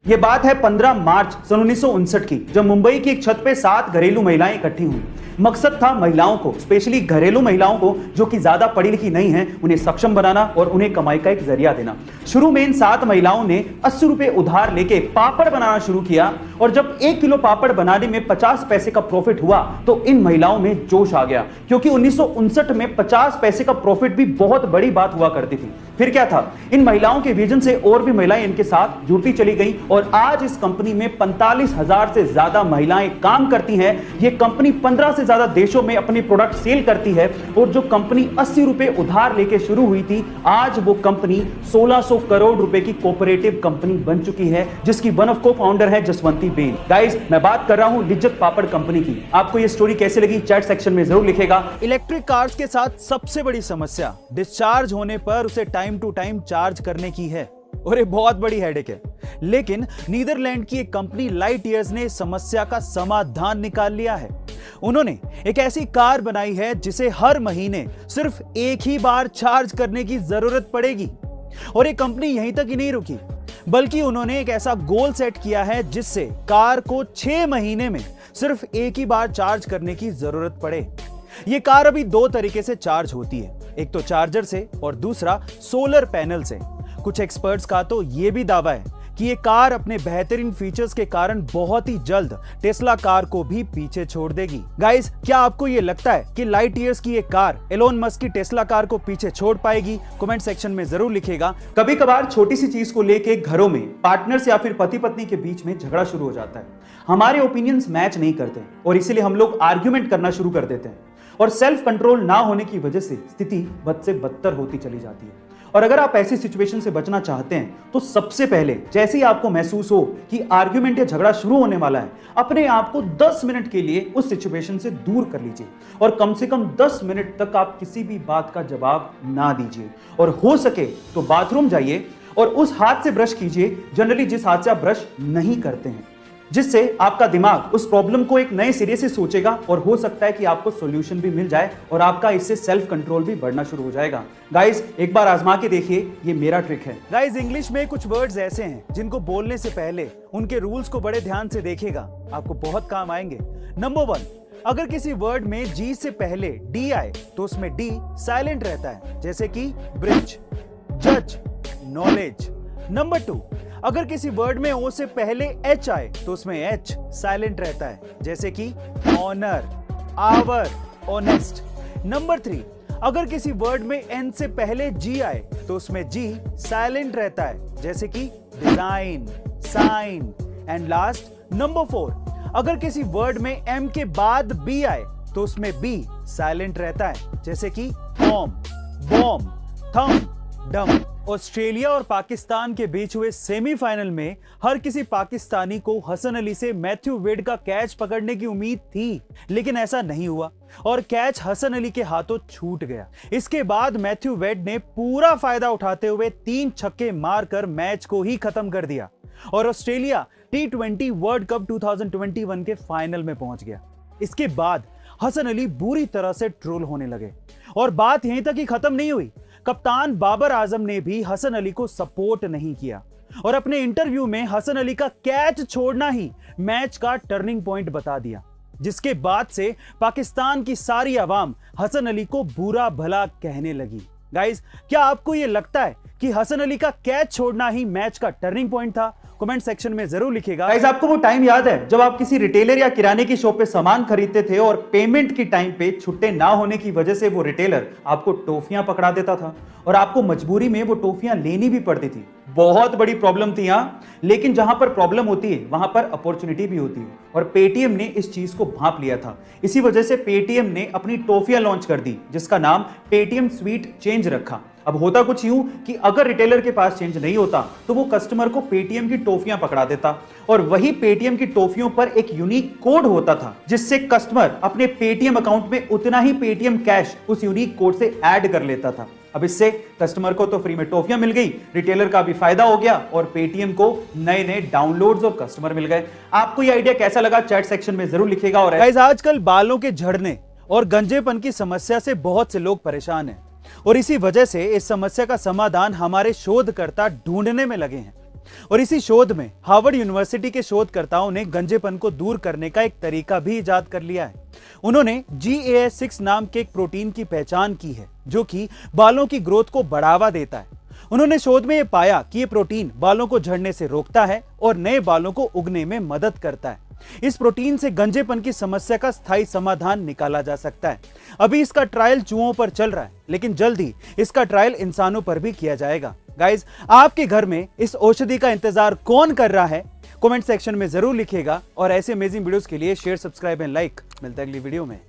ये बात है 15 मार्च सन 1959 की, जब मुंबई की एक छत पे 7 घरेलू महिलाएं इकट्ठी हुई। मकसद था महिलाओं को, स्पेशली घरेलू महिलाओं को जो कि ज्यादा पढ़ी लिखी नहीं हैं, उन्हें सक्षम बनाना और उन्हें कमाई का एक जरिया देना। शुरू में इन 7 महिलाओं ने 80 रुपए उधार लेके पापड़ बनाना शुरू किया और जब 1 किलो पापड़ बनाने में 50 पैसे का प्रॉफिट हुआ तो इन महिलाओं में जोश आ गया, क्योंकि 1959 में 50 पैसे का प्रॉफिट भी बहुत बड़ी बात हुआ करती थी। फिर क्या था, इन महिलाओं के विजन से और भी महिलाएं इनके साथ जुड़ती चली गई और आज इस कंपनी में 45,000 से ज्यादा महिलाएं काम करती हैं। ये कंपनी 15 से ज्यादा देशों में अपने प्रोडक्ट सेल करती है और जो कंपनी 80 रुपए उधार लेके शुरू हुई थी, आज वो कंपनी 1600 करोड़ रुपए की कोऑपरेटिव कंपनी बन चुकी है, जिसकी वन ऑफ को फाउंडर है जसवंती बेन। गाइस, मैं बात कर रहा हूं लिज्जत पापड़ कंपनी की। आपको ये स्टोरी कैसे लगी चैट सेक्शन में जरूर लिखेगा। इलेक्ट्रिक कार्स के साथ सबसे बड़ी समस्या डिस्चार्ज होने पर उसे टाइम टू टाइम चार्ज करने की है और ये बहुत बड़ी हेडेक है। लेकिन नीदरलैंड की एक कंपनी लाइट ईयर्स ने इस समस्या का समाधान निकाल लिया है। उन्होंने एक ऐसी कार बनाई है जिसे हर महीने सिर्फ एक ही बार चार्ज करने की जरूरत पड़ेगी। और ये कंपनी यहीं तक ही नहीं रुकी, बल्कि उन्होंने एक ऐसा गोल सेट किया है जिससे कार को 6 महीने में सिर्फ एक ही बार चार्ज करने की जरूरत पड़े। ये कार अभी 2 तरीके से चार्ज होती है, एक तो चार्जर से और दूसरा सोलर पैनल से। कुछ एक्सपर्ट्स का तो ये भी दावा है कि ये कार अपने बेहतरीन फीचर्स के कारण बहुत ही जल्द टेस्ला कार को भी पीछे छोड़ देगी। गाइस, क्या आपको ये लगता है कि लाइट ईयर्स की ये कार एलोन मस्क की टेस्ला कार को पीछे छोड़ पाएगी? कमेंट सेक्शन में जरूर लिखेगा। कभी कभार छोटी सी चीज को लेके घरों में पार्टनर्स या फिर पति पत्नी के बीच में झगड़ा शुरू हो जाता है। हमारे ओपिनियंस मैच नहीं करते और इसीलिए हम लोग आर्ग्यूमेंट करना शुरू कर देते हैं और सेल्फ कंट्रोल ना होने की वजह से स्थिति बद से बदतर होती चली जाती है। और अगर आप ऐसी सिचुएशन से बचना चाहते हैं तो सबसे पहले जैसे ही आपको महसूस हो कि आर्ग्यूमेंट या झगड़ा शुरू होने वाला है, अपने आप को 10 मिनट के लिए उस सिचुएशन से दूर कर लीजिए और कम से कम 10 मिनट तक आप किसी भी बात का जवाब ना दीजिए और हो सके तो बाथरूम जाइए और उस हाथ से ब्रश कीजिए, जनरली जिस हाथ से आप ब्रश नहीं करते हैं, जिससे आपका दिमाग उस प्रॉब्लम को एक नए सिरे से सोचेगा और हो सकता है कि आपको सॉल्यूशन भी मिल जाए और आपका इससे सेल्फ कंट्रोल भी बढ़ना शुरू हो जाएगा। गाइस, एक बार आजमा के देखिए, ये मेरा ट्रिक है। गाइस, इंग्लिश में कुछ वर्ड्स ऐसे हैं जिनको बोलने से पहले उनके रूल्स को बड़े ध्यान से देखिएगा, आपको बहुत काम आएंगे। नंबर 1, अगर किसी वर्ड में जी से पहले डी आए तो उसमें डी साइलेंट रहता है, जैसे कि ब्रिज, जज, नॉलेज। नंबर 2, अगर किसी वर्ड में ओ से पहले एच आए तो उसमें एच साइलेंट रहता है, जैसे कि ऑनर, आवर, ऑनेस्ट। नंबर 3, अगर किसी वर्ड में एन से पहले जी आए तो उसमें जी साइलेंट रहता है, जैसे कि design, sign. And last number 4, अगर किसी वर्ड में एम के बाद बी आए तो उसमें बी साइलेंट रहता है, जैसे कि बॉम्ब, बॉम्ब, थंब, डम। ऑस्ट्रेलिया और पाकिस्तान के बीच हुए सेमीफाइनल में हर किसी पाकिस्तानी को हसन अली से मैथ्यू वेड का कैच पकड़ने की उम्मीद थी, लेकिन ऐसा नहीं हुआ और कैच हसन अली के हाथों छूट गया। इसके बाद मैथ्यू वेड ने पूरा फायदा उठाते हुए 3 छक्के मारकर मैच को ही खत्म कर दिया और ऑस्ट्रेलिया T20 वर्ल्ड कप 2021 के फाइनल में पहुंच गया। इसके बाद हसन अली बुरी तरह से ट्रोल होने लगे और बात यहीं तक ही खत्म नहीं हुई। कप्तान बाबर आजम ने भी हसन अली को सपोर्ट नहीं किया और अपने इंटरव्यू में हसन अली का कैच छोड़ना ही मैच का टर्निंग पॉइंट बता दिया, जिसके बाद से पाकिस्तान की सारी आवाम हसन अली को बुरा भला कहने लगी। गाइस, क्या आपको यह लगता है कि हसन अली का कैच छोड़ना ही मैच का टर्निंग पॉइंट था? कमेंट सेक्शन में जरूर लिखिएगा। गाइस, आपको वो टाइम याद है जब आप किसी रिटेलर या किराने की शॉप पे सामान खरीदते थे और पेमेंट की टाइम पे छुट्टे ना होने की वजह से वो रिटेलर आपको टॉफियां पकड़ा देता था और आपको मजबूरी में वो टॉफियां लेनी भी पड़ती थी? बहुत बड़ी प्रॉब्लम थी यहाँ, लेकिन जहां पर प्रॉब्लम होती है वहां पर अपॉर्चुनिटी भी होती है और पेटीएम ने इस चीज को भांप लिया था। इसी वजह से पेटीएम ने अपनी टॉफियां लॉन्च कर दी, जिसका नाम पेटीएम स्वीट चेंज रखा। अब होता कुछ यूं कि अगर रिटेलर के पास चेंज नहीं होता तो वो कस्टमर को पेटीएम की टॉफियां पकड़ा देता और वही पेटीएम की टॉफियों पर एक यूनिक कोड होता था, जिससे कस्टमर अपने पेटीएम अकाउंट में उतना ही पेटीएम कैश उस यूनिक कोड से ऐड कर लेता था। अब इससे कस्टमर को तो फ्री में टॉफियां मिल गई, रिटेलर का भी फायदा हो गया और पेटीएम को नए नए डाउनलोड्स और कस्टमर मिल गए। आपको ये आइडिया कैसा लगा चैट सेक्शन में जरूर लिखिएगा। और गाइस, आजकल बालों के झड़ने और गंजेपन की समस्या से बहुत से लोग परेशान हैं और इसी वजह से इस समस्या का समाधान हमारे शोधकर्ता ढूंढने में लगे हैं। और इसी शोध में हार्वर्ड यूनिवर्सिटी के शोधकर्ताओं ने गंजेपन को दूर करने का एक तरीका भी इजाद कर लिया है। उन्होंने GAS6 नाम के एक प्रोटीन की पहचान की है जो कि बालों की ग्रोथ को बढ़ावा देता है। उन्होंने शोध में यह पाया कि यह प्रोटीन बालों को झड़ने से रोकता है और नए बालों को उगने में मदद करता है। इस प्रोटीन से गंजेपन की समस्या का स्थायी समाधान निकाला जा सकता है। अभी इसका ट्रायल चूहों पर चल रहा है, लेकिन जल्द ही इसका ट्रायल इंसानों पर भी किया जाएगा। गाइस, आपके घर में इस औषधि का इंतजार कौन कर रहा है? कमेंट सेक्शन में जरूर लिखिएगा और ऐसे अमेजिंग वीडियोस के लिए शेयर, सब्सक्राइब एंड लाइक। मिलते हैं अगली वीडियो में।